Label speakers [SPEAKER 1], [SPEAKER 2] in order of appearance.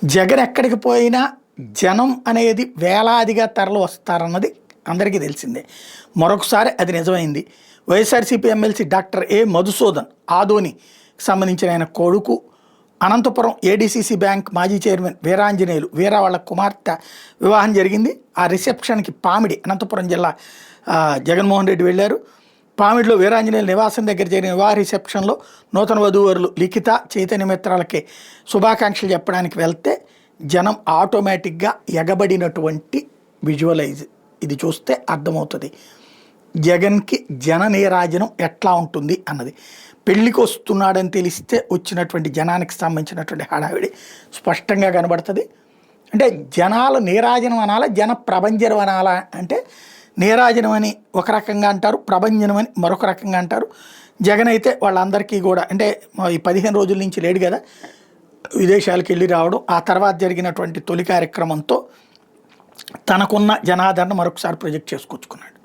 [SPEAKER 1] జగన్ ఎక్కడికి పోయినా జనం అనేది వేలాదిగా తరలి వస్తారన్నది అందరికీ తెలిసిందే. మరొకసారి అది నిజమైంది. వైఎస్ఆర్సీపీ ఎమ్మెల్సీ డాక్టర్ ఏ మధుసూదన్ ఆదోని సంబంధించిన ఆయన కొడుకు, అనంతపురం ఏడీసీసీ బ్యాంక్ మాజీ చైర్మన్ వీరాంజనేయులు వీరా వాళ్ళ కుమార్తె వివాహం జరిగింది. ఆ రిసెప్షన్కి పామిడి అనంతపురం జిల్లా జగన్మోహన్ రెడ్డి వెళ్ళారు. పామిడిలో వీరాంజనేయుల నివాసం దగ్గర జరిగిన వివాహ రిసెప్షన్లో నూతన వధూవరులు లిఖిత చైతన్య మిత్రాలకి శుభాకాంక్షలు చెప్పడానికి వెళ్తే జనం ఆటోమేటిక్గా ఎగబడినటువంటి విజువలైజ్ ఇది చూస్తే అర్థమవుతుంది జగన్కి జన నీరాజనం ఎట్లా ఉంటుంది అన్నది. పెళ్ళికి వస్తున్నాడని తెలిస్తే వచ్చినటువంటి జనానికి సంబంధించినటువంటి హడావిడి స్పష్టంగా కనబడుతుంది. అంటే జనాలు నీరాజనం అనాలా, జన ప్రభంజనం అనాలా అంటే నీరాజనం అని ఒక రకంగా అంటారు, ప్రభంజనం అని మరొక రకంగా అంటారు. జగన్ అయితే వాళ్ళందరికీ కూడా అంటే ఈ 15 రోజుల నుంచి లేడు కదా విదేశాలకు వెళ్ళి రావడం, ఆ తర్వాత జరిగినటువంటి తొలి కార్యక్రమంతో తనకున్న జనాదరణ మరొకసారి ప్రొజెక్ట్ చేసుకొచ్చుకున్నాడు.